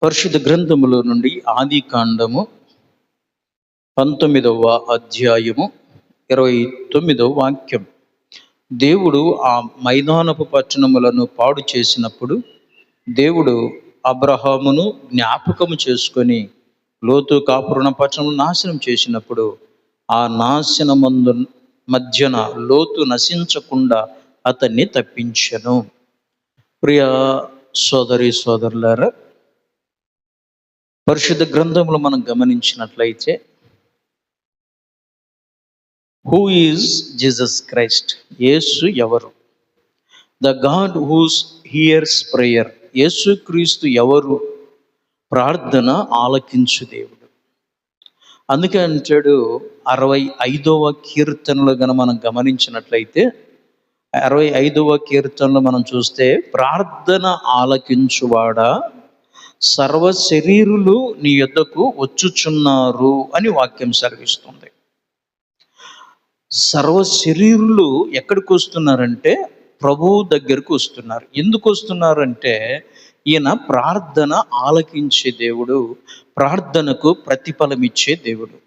పరిశుద్ధ గ్రంథములో నుండి ఆది కాండము 19వ అధ్యాయము 29వ వాక్యం. దేవుడు ఆ మైదానపు పట్టణములను పాడు చేసినప్పుడు దేవుడు అబ్రహామును జ్ఞాపకము చేసుకొని లోతు కాపురున పట్టణం నాశనం చేసినప్పుడు ఆ నాశనమందు మధ్యన లోతు నశించకుండా అతన్ని తప్పించెను. ప్రియ సోదరి సోదరులారా, పరిశుద్ధ గ్రంథంలో మనం గమనించినట్లయితే who is Jesus Christ? Yesu ఎవరు? The God who hears prayer. Yesu Kristu ఎవరు? ప్రార్థన ఆలకించు దేవుడు. అందుకే అంటాడు 65వ కీర్తనలో గన మనం గమనించినట్లయితే 65వ కీర్తనలో మనం చూస్తే ప్రార్థన ఆలకించువాడా, సర్వ శరీరులు నీ యొద్దకు వచ్చుచున్నారు అని వాక్యం సెలవిస్తుంది. సర్వ శరీరులు ఎక్కడికి వస్తున్నారంటే ప్రభువు దగ్గరకు వస్తున్నారు. ఎందుకు వస్తున్నారంటే ఈయన ప్రార్థన ఆలకించే దేవుడు, ప్రార్థనకు ప్రతిఫలం ఇచ్చే దేవుడు.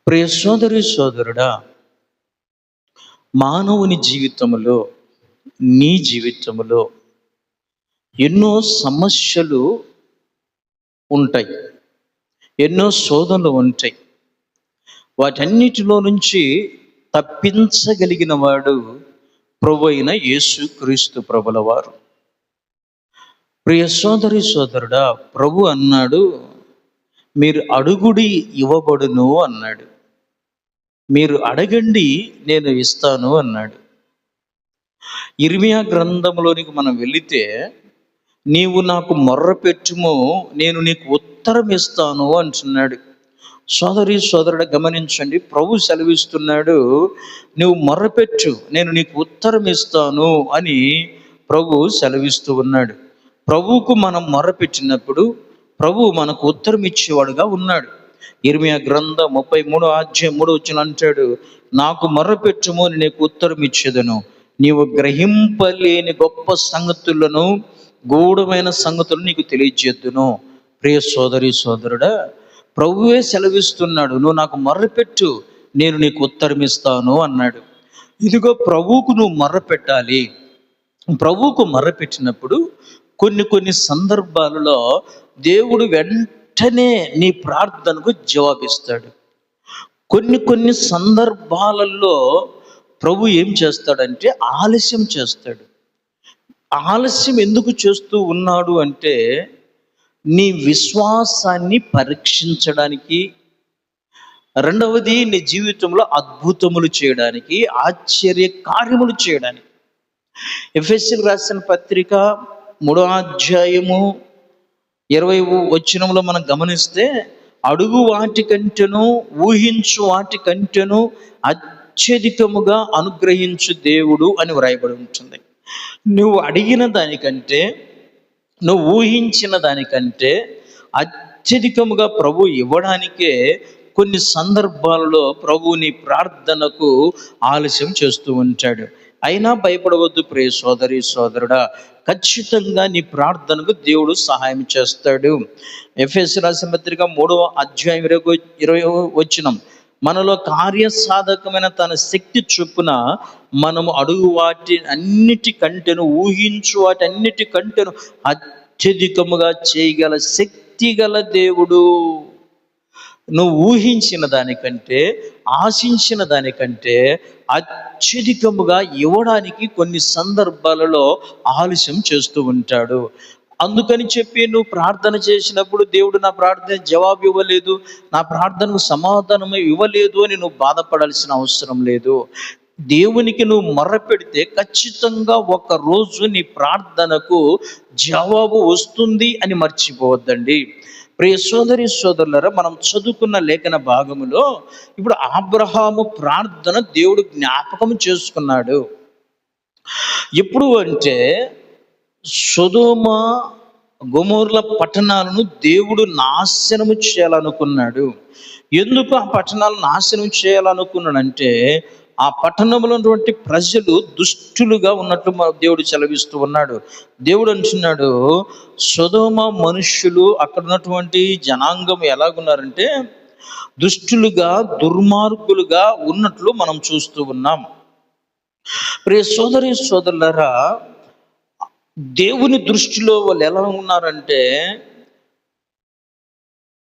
ప్రియ సోదరి సోదరుడా, మానవుని జీవితంలో, నీ జీవితంలో ఎన్నో సమస్యలు ఉంటాయి, ఎన్నో శోధనలు ఉంటాయి. వాటన్నిటిలో నుంచి తప్పించగలిగిన వాడు ప్రభు అయిన యేసు క్రీస్తు ప్రభుల వారు. ప్రియ సోదరి సోదరుడా, ప్రభు అన్నాడు, మీరు అడుగుడి ఇవ్వబడును అన్నాడు. మీరు అడగండి నేను ఇస్తాను అన్నాడు. ఇర్మియా గ్రంథంలోనికి మనం వెళితే, నీవు నాకు మొర్రపెట్టుము నేను నీకు ఉత్తరం ఇస్తాను అంటున్నాడు. సోదరి సోదరుడు గమనించండి, ప్రభు సెలవిస్తున్నాడు, నువ్వు మొర్రపెట్టు నేను నీకు ఉత్తరం ఇస్తాను అని ప్రభు సెలవిస్తూ ఉన్నాడు. ప్రభువుకు మనం మొర్రపెట్టినప్పుడు ప్రభు మనకు ఉత్తరం ఇచ్చేవాడుగా ఉన్నాడు. ఇర్మియా గ్రంథం 33వ అధ్యాయం 3వ వచనం అంటాడు, నాకు మొర్రపెట్టుము నీకు ఉత్తరం ఇచ్చేదను, నీవు గ్రహింపలేని గొప్ప సంగతులను, గూఢమైన సంగతులను నీకు తెలియజేద్దును. ప్రియ సోదరి సోదరుడా, ప్రభువే సెలవిస్తున్నాడు, నువ్వు నాకు మొర్రపెట్టు నేను నీకు ఉత్తరం ఇస్తాను అన్నాడు. ఇదిగో ప్రభువుకు నువ్వు మొర్రపెట్టాలి. ప్రభువుకు మొర్రపెట్టినప్పుడు కొన్ని సందర్భాలలో దేవుడు వెంటనే నీ ప్రార్థనకు జవాబిస్తాడు. కొన్ని సందర్భాలలో ప్రభు ఏం చేస్తాడంటే ఆలస్యం చేస్తాడు. ఆలస్యం ఎందుకు చేస్తూ ఉన్నాడు అంటే నీ విశ్వాసాన్ని పరీక్షించడానికి, రెండవది నీ జీవితంలో అద్భుతములు చేయడానికి, ఆశ్చర్య కార్యములు చేయడానికి. ఎఫెసీయులకు రాసిన పత్రిక 3వ అధ్యాయము 20వ వచనంలో మనం గమనిస్తే, అడుగు వాటి కంటేను ఊహించు వాటి కంటేను అత్యధికముగా అనుగ్రహించు దేవుడు అని వ్రాయబడి ఉంటుంది. నువ్వు అడిగిన దానికంటే, నువ్వు ఊహించిన దానికంటే అత్యధికముగా ప్రభు ఇవ్వడానికే కొన్ని సందర్భాలలో ప్రభు నీ ప్రార్థనకు ఆలస్యం చేస్తూ ఉంటాడు. అయినా భయపడవద్దు ప్రియ సోదరి సోదరుడా, ఖచ్చితంగా నీ ప్రార్థనకు దేవుడు సహాయం చేస్తాడు. ఎఫెసీయులకు రాసిన పత్రిక 3వ అధ్యాయం 20వ వచనం, మనలో కార్యసాధకమైన తన శక్తి చొప్పున మనము అడుగు వాటి అన్నిటికంటేను ఊహించు వాటి అన్నిటికంటేను అత్యధికముగా చేయగల శక్తి గల దేవుడు. నువ్వు ఊహించిన దానికంటే, ఆశించిన దానికంటే అత్యధికముగా ఇవ్వడానికి కొన్ని సందర్భాలలో ఆలస్యం చేస్తూ ఉంటాడు. అందుకని చెప్పి నువ్వు ప్రార్థన చేసినప్పుడు దేవుడు నా ప్రార్థన జవాబు ఇవ్వలేదు, నా ప్రార్థనకు సమాధానం ఇవ్వలేదు అని నువ్వు బాధపడాల్సిన అవసరం లేదు. దేవునికి నువ్వు మొర్రపెడితే ఖచ్చితంగా ఒక రోజు నీ ప్రార్థనకు జవాబు వస్తుంది అని మర్చిపోవద్దండి. ప్రియ సోదరి సోదరులారా, మనం చదువుకున్న లేఖన భాగములో ఇప్పుడు అబ్రహాము ప్రార్థన దేవుడు జ్ఞాపకం చేసుకున్నాడు. ఎప్పుడు అంటే సొదొమ గొమొర్రా పట్టణాలను దేవుడు నాశనము చేయాలనుకున్నాడు. ఎందుకు ఆ పట్టణాలను నాశనం చేయాలనుకున్నాడంటే ఆ పట్టణంలో ఉన్నటువంటి ప్రజలు దుష్టులుగా ఉన్నట్లు దేవుడు సెలవిస్తూ ఉన్నాడు. దేవుడు అంటున్నాడు, సొదొమ మనుష్యులు, అక్కడ ఉన్నటువంటి జనాంగం ఎలాగున్నారంటే దుష్టులుగా, దుర్మార్గులుగా ఉన్నట్లు మనం చూస్తూ ఉన్నాం. ప్రియ సోదరి సోదరులారా, దేవుని దృష్టిలో వాళ్ళు ఎలా ఉన్నారంటే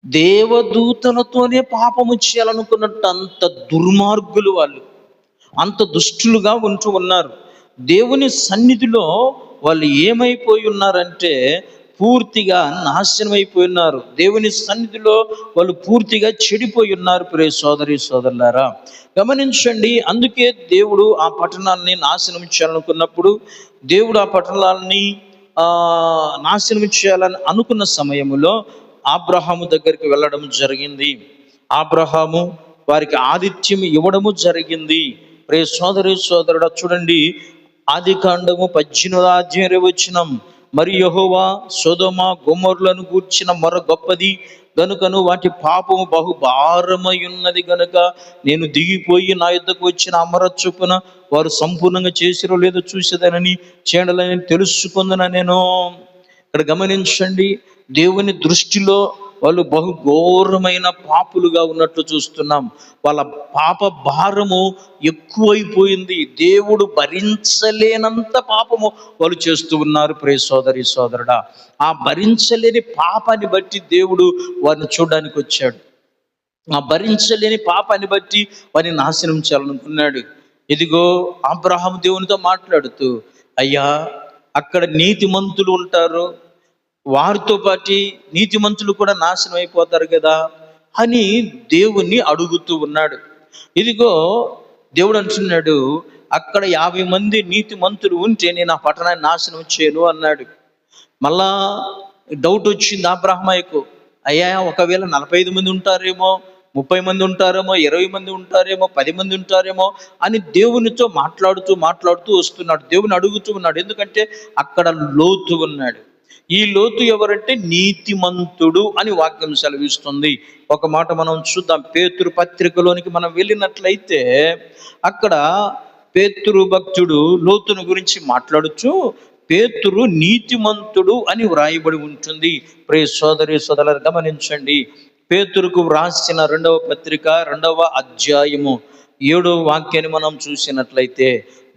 దేవదూతలతోనే పాపము చేయాలనుకున్నట్టు అంత దుర్మార్గులు వాళ్ళు, అంత దుష్టులుగా ఉంటూ ఉన్నారు. దేవుని సన్నిధిలో వాళ్ళు ఏమైపోయి ఉన్నారంటే పూర్తిగా నాశనం అయిపోయి ఉన్నారు. దేవుని సన్నిధిలో వాళ్ళు పూర్తిగా చెడిపోయి ఉన్నారు. ప్రియ సోదరి సోదరులారా, గమనించండి. అందుకే దేవుడు ఆ పట్టణాన్ని నాశనం చేయాలనుకున్నప్పుడు, దేవుడు ఆ పట్టణాలని నాశనం చేయాలని అనుకున్న సమయంలో అబ్రహాము దగ్గరికి వెళ్ళడం జరిగింది. అబ్రహాము వారికి ఆతిథ్యం ఇవ్వడము జరిగింది. ప్రియ సోదరి సోదరుడా, చూడండి, ఆదికాండము 18వ అధ్యాయం వచనం, మరి యెహోవా సొదొమ గొమొర్లను గూర్చిన మొర గొప్పది గనుకను వాటి పాపము బహు భారమై ఉన్నది గనుక నేను దిగిపోయి నా యుద్ధకు వచ్చిన అమర చొప్పున వారు సంపూర్ణంగా చేసిరో లేదో చూసేదనని చేయాలని తెలుసుకుందన నేను. ఇక్కడ గమనించండి, దేవుని దృష్టిలో వాళ్ళు బహు ఘోరమైన పాపులుగా ఉన్నట్లు చూస్తున్నాం. వాళ్ళ పాప భారము ఎక్కువైపోయింది. దేవుడు భరించలేనంత పాపము వాళ్ళు చేస్తూ ఉన్నారు. ప్రియ సోదరి సోదరుడా, ఆ భరించలేని పాపాన్ని బట్టి దేవుడు వారిని చూడడానికి వచ్చాడు. ఆ భరించలేని పాపాన్ని బట్టి వారిని నాశనం చేయాలనుకున్నాడు. ఇదిగో అబ్రహాము దేవునితో మాట్లాడుతూ, అయ్యా, అక్కడ నీతిమంతులు ఉంటారు, వారితో పాటు నీతిమంతులు కూడా నాశనం అయిపోతారు కదా అని దేవుణ్ణి అడుగుతూ ఉన్నాడు. ఇదిగో దేవుడు అంటున్నాడు, అక్కడ 50 మంది నీతిమంతులు ఉంటే నేను ఆ పట్టణాన్ని నాశనం చేయను అన్నాడు. మళ్ళా డౌట్ వచ్చింది అబ్రహాముకు, అయ్యా, ఒకవేళ 45 మంది ఉంటారేమో, 30 మంది ఉంటారేమో, 20 మంది ఉంటారేమో, 10 మంది ఉంటారేమో అని దేవునితో మాట్లాడుతూ వస్తున్నాడు. దేవుని అడుగుతూ ఉన్నాడు. ఎందుకంటే అక్కడ లోతు ఉన్నాడు. ఈ లోతు ఎవరంటే నీతిమంతుడు అని వాక్యం సెలవిస్తుంది. ఒక మాట మనం చూద్దాం. పేతురు పత్రికలోనికి మనం వెళ్ళినట్లయితే అక్కడ పేతురు భక్తుడు లోతును గురించి మాట్లాడుచు పేతురు నీతిమంతుడు అని వ్రాయబడి ఉంటుంది. ప్రియ సోదరి సోదరులు గమనించండి, పేతురుకు వ్రాసిన 2వ పత్రిక 2వ అధ్యాయము 7వ వాక్యాన్ని మనం చూసినట్లయితే,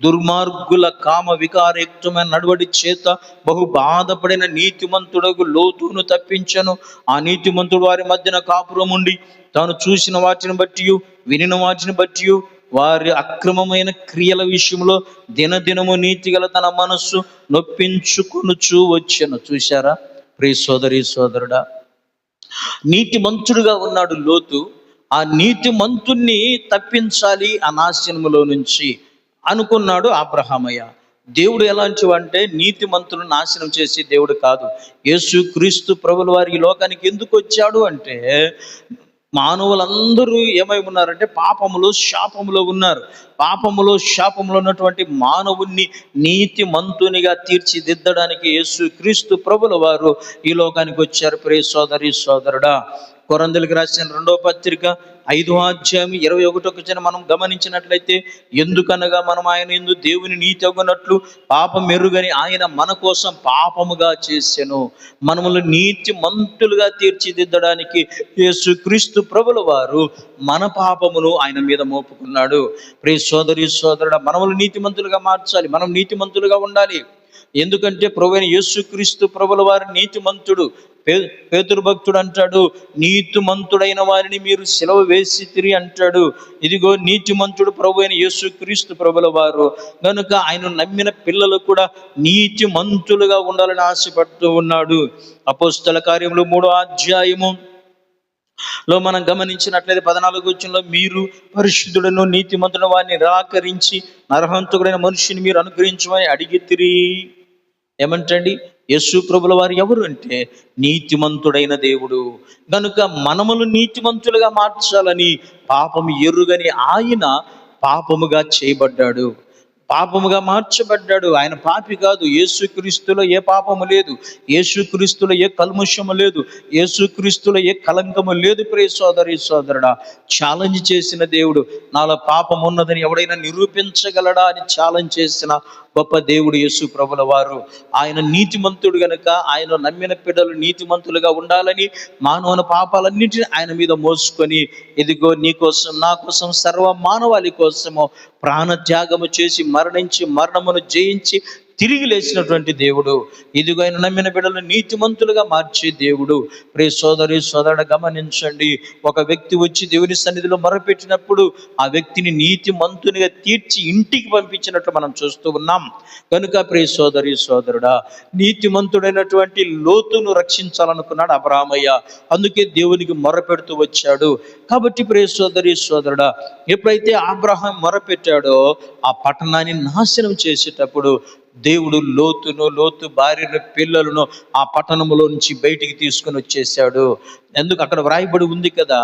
దుర్మార్గుల కామ వికారయుక్తమైన నడవడి చేత బహు బాధపడిన నీతిమంతుడకు లోతును తప్పించను. ఆ నీతిమంతుడు వారి మధ్యన కాపురం ఉండి తాను చూసిన వాటిని బట్టి వినిన వాటిని బట్టి వారి అక్రమమైన క్రియల విషయంలో దినదినము నీతిగల తన మనస్సు నొప్పించుకొనుచూ వచ్చెను. చూశారా ప్రియ సోదరి సోదరుడా, నీతిమంతుడుగా ఉన్నాడు లోతు. ఆ నీతిమంతుణ్ణి తప్పించాలి ఆ నాశనములో నుంచి అనుకున్నాడు అబ్రహామయ్య. దేవుడు ఎలాంటివంటే నీతిమంతులను నాశనం చేసి దేవుడు కాదు. యేసు క్రీస్తు ప్రభుల వారి ఈ లోకానికి ఎందుకు వచ్చాడు అంటే, మానవులందరూ ఏమై ఉన్నారంటే పాపములో శాపములో ఉన్నారు. పాపములో శాపములో ఉన్నటువంటి మానవుణ్ణి నీతిమంతునిగా తీర్చిదిద్దడానికి యేసు క్రీస్తు ప్రభుల వారు ఈ లోకానికి వచ్చారు. ప్రియ సోదరి సోదరుడా, కొరింథీయులకు రాసిన 2వ పత్రిక 5వ అధ్యాయం 21వ మనం గమనించినట్లయితే, ఎందుకనగా మనం ఆయన యందు దేవుని నీతి అగునట్లు పాపం ఎరుగని ఆయన మన కోసం పాపముగా చేసెను. మనములు నీతిమంతులుగా తీర్చిదిద్దడానికి యేసు క్రీస్తు ప్రభుల వారు మన పాపమును ఆయన మీద మోపుకున్నాడు. ప్రియ సోదరి సోదరుడా, మనములు నీతిమంతులుగా మార్చాలి, మనం నీతిమంతులుగా ఉండాలి. ఎందుకంటే ప్రభువైన యేసుక్రీస్తు ప్రభుల వారు నీతిమంతుడు. పేతురు భక్తుడు అంటాడు, నీతిమంతుడైన వారిని మీరు సిలువ వేసితిరి అంటాడు. ఇదిగో నీతిమంతుడు ప్రభువైన యేసుక్రీస్తు ప్రభుల వారు కనుక ఆయన నమ్మిన పిల్లలు కూడా నీతిమంతులుగా ఉండాలని ఆశపడుతూ ఉన్నాడు. అపోస్తల కార్యములు 3వ అధ్యాయము లో మనం గమనించినట్లయితే 14వ వచనంలో, మీరు పరిశుద్ధులను నీతిమంతుడు వారిని నిరాకరించి నరహంతకుడైన మనుషుని మీరు అనుగ్రహించమని అడిగితిరి. ఏమంటండి, యేసు ప్రభుల వారు ఎవరు అంటే నీతిమంతుడైన దేవుడు. కనుక మనములు నీతిమంతులుగా మార్చాలని పాపము ఎరుగని ఆయన పాపముగా చేయబడ్డాడు. పాపముగా మార్చబడ్డాడు. ఆయన పాపి కాదు. యేసుక్రీస్తులో ఏ పాపము లేదు, యేసుక్రీస్తులో ఏ కల్ముషము లేదు, యేసుక్రీస్తులో ఏ కలంకము లేదు. ప్రియ సోదరి సోదరుడా, ఛాలెంజ్ చేసిన దేవుడు. నాలో పాపం ఉన్నదని ఎవడైనా నిరూపించగలడా అని ఛాలెంజ్ చేసిన గొప్ప దేవుడు యేసు ప్రభుల వారు. ఆయన నీతిమంతుడు గనుక ఆయన నమ్మిన బిడ్డలు నీతిమంతులుగా ఉండాలని మానవుని పాపాలన్నింటినీ ఆయన మీద మోసుకొని, ఇదిగో నీ కోసం నా కోసం సర్వ మానవాళి కోసము ప్రాణత్యాగము చేసి మరణించి మరణమును జయించి తిరిగి లేచినటువంటి దేవుడు. ఇదిగో ఆయన నమ్మిన బిడ్డలను నీతిమంతులుగా మార్చే దేవుడు. ప్రియ సోదరి సోదరుడు, గమనించండి. ఒక వ్యక్తి వచ్చి దేవుని సన్నిధిలో మొరపెట్టినప్పుడు ఆ వ్యక్తిని నీతిమంతునిగా తీర్చి ఇంటికి పంపించినట్లు మనం చూస్తూ ఉన్నాం. కనుక ప్రియ సోదరి సోదరుడా, నీతిమంతుడైనటువంటి లోతును రక్షించాలనుకున్నాడు అబ్రహామయ్య. అందుకే దేవునికి మొరపెడుతూ వచ్చాడు. కాబట్టి ప్రియ సోదరి సోదరుడా, ఎప్పుడైతే అబ్రహాం మొరపెట్టాడో ఆ పట్టణాన్ని నాశనం చేసేటప్పుడు దేవుడు లోతు భార్యను పిల్లలను ఆ పట్టణంలో నుంచి బయటికి తీసుకొని వచ్చేసాడు. ఎందుకు అక్కడ వ్రాయబడి ఉంది కదా,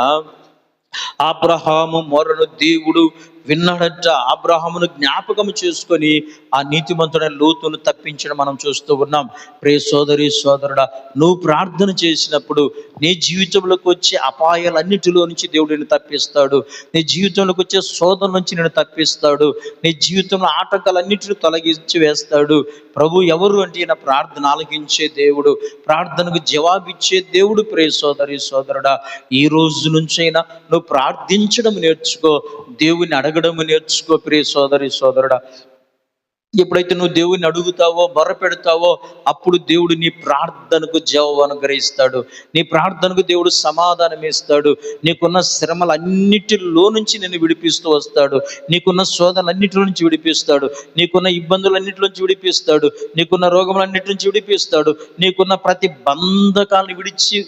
అబ్రహాము మొరను దేవుడు విన్నాడట. అబ్రహామును జ్ఞాపకం చేసుకొని ఆ నీతిమంతుడైన లోతును తప్పించడం మనం చూస్తూ ఉన్నాం. ప్రియ సోదరి సోదరుడా, నువ్వు ప్రార్థన చేసినప్పుడు నీ జీవితంలోకి వచ్చే అపాయాలన్నిటిలో నుంచి దేవుడు నిన్ను తప్పిస్తాడు. నీ జీవితంలోకి వచ్చే శోధన నుంచి నిన్ను తప్పిస్తాడు. నీ జీవితంలో ఆటంకాలన్నిటిని తొలగించి వేస్తాడు. ప్రభు ఎవరు అంటే ఈయన ప్రార్థన ఆలకించే దేవుడు, ప్రార్థనకు జవాబిచ్చే దేవుడు. ప్రియ సోదరి సోదరుడా, ఈ రోజు నుంచైనా నువ్వు ప్రార్థించడం నేర్చుకో, దేవుని అడగడం నేర్చుకో. ప్రియ సోదరి సోదరుడా, ఎప్పుడైతే నువ్వు దేవుని అడుగుతావో మొర పెడతావో అప్పుడు దేవుడు నీ ప్రార్థనకు జవాబు అనుగ్రహిస్తాడు. నీ ప్రార్థనకు దేవుడు సమాధానం ఇస్తాడు. నీకున్న శ్రమలన్నిటిలో నుంచి నిన్ను విడిపిస్తూ వస్తాడు. నీకున్న శోధనలన్నిటి నుంచి విడిపిస్తాడు. నీకున్న ఇబ్బందులన్నిటి నుంచి విడిపిస్తాడు. నీకున్న రోగములన్నిటి నుంచి విడిపిస్తాడు. నీకున్న ప్రతి బంధకాలను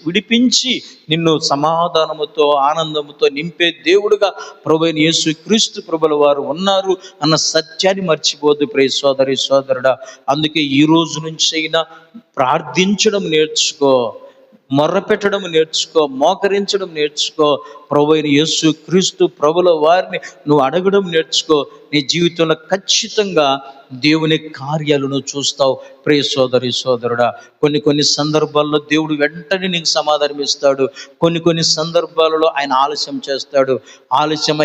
విడిపించి నిన్ను సమాధానముతో ఆనందముతో నింపే దేవుడుగా ప్రభువైన యేసుక్రీస్తు ప్రభుల వారు ఉన్నారు అన్న సత్యాన్ని మర్చిపోద్దు ప్రియ సోదరి సోదరుడా. అందుకే ఈ రోజు నుంచి అయినా ప్రార్థించడం నేర్చుకో, మొర్ర పెట్టడం నేర్చుకో, మోకరించడం నేర్చుకో. ప్రభువైన యేసుక్రీస్తు ప్రభుల వారిని నువ్వు అడగడం నేర్చుకో. నీ జీవితంలో ఖచ్చితంగా దేవుని కార్యాలను చూస్తావు. ప్రియ సోదరి సోదరుడా, కొన్ని సందర్భాల్లో దేవుడు వెంటనే నీకు సమాధానం ఇస్తాడు. కొన్ని సందర్భాలలో ఆయన ఆలస్యం చేస్తాడు. ఆలస్యం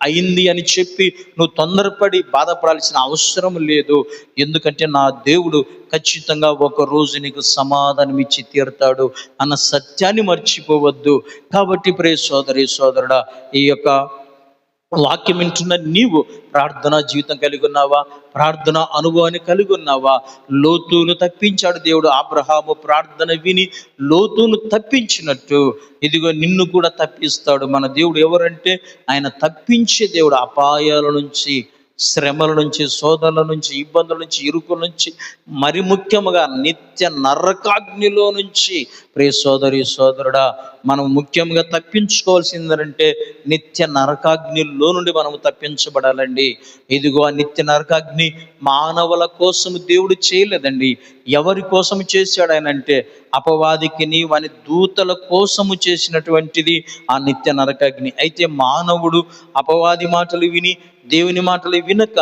అయింది అని చెప్పి నువ్వు తొందరపడి బాధపడాల్సిన అవసరం లేదు. ఎందుకంటే నా దేవుడు ఖచ్చితంగా ఒక రోజు నీకు సమాధానం ఇచ్చి తీరుతాడు అన్న సత్యాన్ని మర్చిపోవద్దు. కాబట్టి ప్రియ సోదరి సోదరుడా, ఈ యొక్క వాక్యం వింటున్న నీవు ప్రార్థనా జీవితం కలిగి ఉన్నావా? ప్రార్థన అనుభవాన్ని కలిగి ఉన్నావా? లోతును తప్పించాడు దేవుడు. అబ్రహాము ప్రార్థన విని లోతును తప్పించినట్టు ఇదిగో నిన్ను కూడా తప్పిస్తాడు. మన దేవుడు ఎవరంటే ఆయన తప్పించే దేవుడు. అపాయాల నుంచి, శ్రమల నుంచి, శోధనల నుంచి, ఇబ్బందుల నుంచి, ఇరుకుల నుంచి, మరి ముఖ్యంగా నిత్య నరకాగ్నిలో నుంచి. ప్రియ సోదరి సోదరుడా, మనం ముఖ్యంగా తప్పించుకోవాల్సిందంటే నిత్య నరకాగ్నిలో నుండి మనము తప్పించబడాలండి. ఇదిగో ఆ నిత్య నరకాగ్ని మానవుల కోసం దేవుడు చేయలేదండి. ఎవరి కోసం చేశాడు ఆయన అంటే అపవాదికిని వాని దూతల కోసము చేసినటువంటిది ఆ నిత్య నరకాగ్ని. అయితే మానవుడు అపవాది మాటలు విని దేవుని మాటలు వినక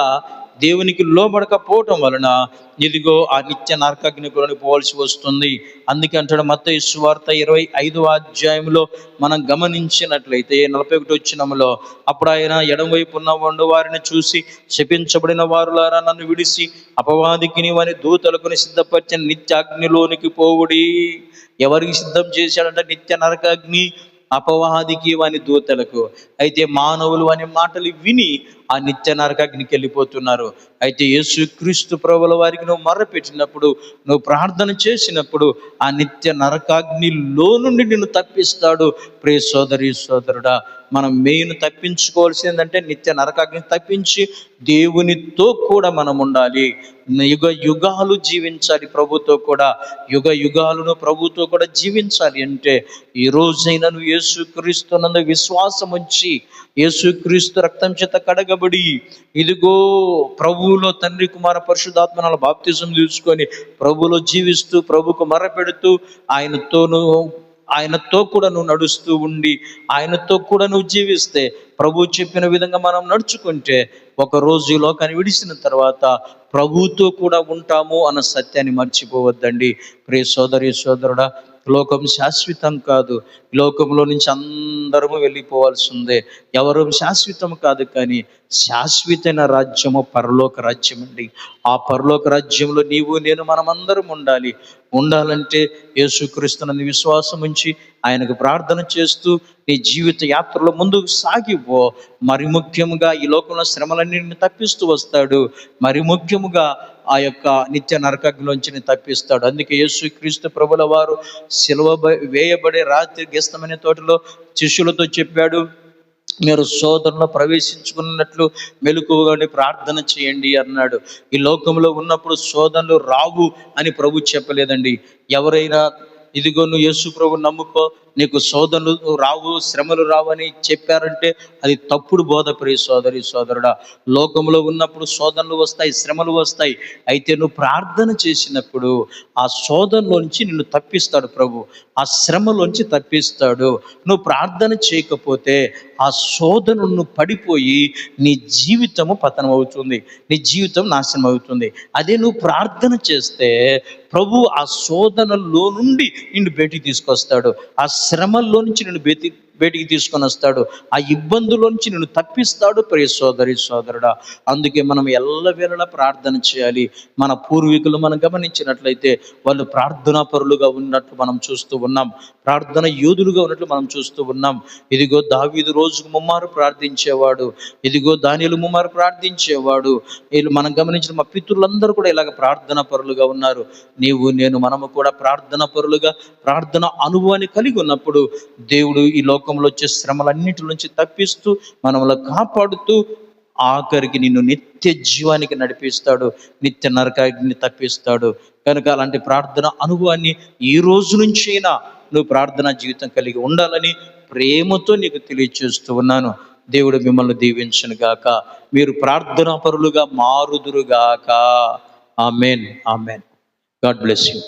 దేవునికి లోబడకపోవటం వలన ఇదిగో ఆ నిత్య నరకాగ్నిలోకి పోవాల్సి వస్తుంది. అందుకే అంటాడు మత్తయి సువార్త 25వ అధ్యాయంలో మనం గమనించినట్లయితే 41వ వచనంలో, అప్పుడు ఆయన ఎడమవైపు ఉన్న వండు వారిని చూసి, శపించబడిన వారులారా నన్ను విడిసి అపవాదికిని వాని దూతలకు సిద్ధపరిచిన నిత్యాగ్నిలోనికి పోవుడి. ఎవరికి సిద్ధం చేశాడంటే నిత్య నరకాగ్ని అపవాదికి వాని దూతలకు. అయితే మానవులు వాని మాటలు విని ఆ నిత్య నరకాగ్నికి వెళ్ళిపోతున్నారు. అయితే యేసుక్రీస్తు ప్రభువుల వారికి నువ్వు మొర్ర పెట్టినప్పుడు, నువ్వు ప్రార్థన చేసినప్పుడు ఆ నిత్య నరకాగ్నిలో నుండి నిన్ను తప్పిస్తాడు. ప్రియ సోదరి సోదరుడా, మనం మెయిన్ తప్పించుకోవాల్సిందంటే నిత్య నరకాగ్ని తప్పించి దేవునితో కూడా మనం ఉండాలి. యుగ యుగాలు జీవించాలి ప్రభుతో కూడా. యుగ యుగాలను ప్రభుతో కూడా జీవించాలి అంటే ఈ రోజైనా నువ్వు యేసుక్రీస్తు నందు విశ్వాసం ఉంచి, యేసుక్రీస్తు రక్తం చేత కడగబడి, ఇదిగో ప్రభువులో తండ్రి కుమార పరిశుద్ధాత్మల బాప్తిజం తీసుకొని ప్రభువులో జీవిస్తూ ప్రభుకు మొర్ర పెడుతూ ఆయనతోనూ ఆయనతో కూడా నువ్వు నడుస్తూ ఉండి ఆయనతో కూడా నువ్వు జీవిస్తే, ప్రభు చెప్పిన విధంగా మనం నడుచుకుంటే, ఒకరోజు ఈ లోకాన్ని విడిచిన తర్వాత ప్రభుతో కూడా ఉంటాము అన్న సత్యాన్ని మర్చిపోవద్దండి. ప్రియ సోదరి సోదరుడా, లోకం శాశ్వతం కాదు. లోకంలో నుంచి అందరము వెళ్ళిపోవాల్సిందే. ఎవరు శాశ్వతం కాదు, కానీ శాశ్వతమైన రాజ్యము పరలోక రాజ్యం అండి. ఆ పరలోక రాజ్యంలో నీవు నేను మనమందరం ఉండాలంటే యేసుక్రీస్తునందు విశ్వాసం ఉంచి ఆయనకు ప్రార్థన చేస్తూ నీ జీవిత యాత్రలో ముందుకు సాగిపో. మరి ముఖ్యంగా ఈ లోకంలో శ్రమలన్నింటిని తప్పిస్తూ వస్తాడు. మరి ముఖ్యముగా ఆ యొక్క నిత్య నరకగ్నిలోంచి తప్పిస్తాడు. అందుకే యేసుక్రీస్తు ప్రభుల వారు సిలువ వేయబడే రాత్రి గెస్తమనే తోటలో శిష్యులతో చెప్పాడు, మీరు శోధనలో ప్రవేశించుకున్నట్లు మెలకువగానే ప్రార్థన చేయండి అన్నాడు. ఈ లోకంలో ఉన్నప్పుడు శోధనలు రావు అని ప్రభు చెప్పలేదండి. ఎవరైనా ఇదిగో నువ్వు యేసు ప్రభు నమ్ముకో, నీకు శోధనలు రావు, శ్రమలు రావు అని చెప్పారంటే అది తప్పుడు బోధ. ప్రియ సోదరి సోదరుడా, లోకంలో ఉన్నప్పుడు శోధనలు వస్తాయి, శ్రమలు వస్తాయి. అయితే నువ్వు ప్రార్థన చేసినప్పుడు ఆ శోధనలోంచి నిన్ను తప్పిస్తాడు ప్రభు, ఆ శ్రమలోంచి తప్పిస్తాడు. నువ్వు ప్రార్థన చేయకపోతే ఆ శోధనను పడిపోయి నీ జీవితము పతనం అవుతుంది, నీ జీవితం నాశనం అవుతుంది. అదే నువ్వు ప్రార్థన చేస్తే ప్రభు ఆ శోధనలో నుండి నిన్ను బయటికి తీసుకొస్తాడు, ఆ శ్రమల్లో నుంచి నిన్ను బయటికి తీసుకొని వస్తాడు, ఆ ఇబ్బందుల నుంచి నిన్ను తప్పిస్తాడు. ప్రియ సోదరి సోదరుడా, అందుకే మనం ఎల్లవేళలా ప్రార్థన చేయాలి. మన పూర్వీకులు మనం గమనించినట్లయితే వాళ్ళు ప్రార్థనా పరులుగా ఉన్నట్లు మనం చూస్తూ ఉన్నాం, ప్రార్థన యోధులుగా ఉన్నట్లు మనం చూస్తూ ఉన్నాం. ఇదిగో దావీదు రోజుకు ముమ్మారు ప్రార్థించేవాడు, ఇదిగో దానియేలు ముమ్మారు ప్రార్థించేవాడు. వీళ్ళు మనం గమనించిన మా పితరులందరూ కూడా ఇలాగ ప్రార్థనా పరులుగా ఉన్నారు. నీవు నేను మనము కూడా ప్రార్థనా పరులుగా ప్రార్థన అనుభవాన్ని కలిగి ఉన్నప్పుడు దేవుడు ఈ లోకంలో వచ్చే శ్రమలన్నిటి నుంచి తప్పిస్తూ మనల్ని కాపాడుతూ ఆఖరికి నిన్ను నిత్య జీవానికి నడిపిస్తాడు, నిత్య నరకాగ్ని తప్పిస్తాడు. కనుక అలాంటి ప్రార్థన అనుభవాన్ని ఈ రోజు నుంచైనా నువ్వు ప్రార్థనా జీవితం కలిగి ఉండాలని ప్రేమతో నీకు తెలియచేస్తూ ఉన్నాను. దేవుడు మిమ్మల్ని దీవించును గాక, మీరు ప్రార్థనా పరులుగా మారుదురుగాక. Amen, amen. God bless you.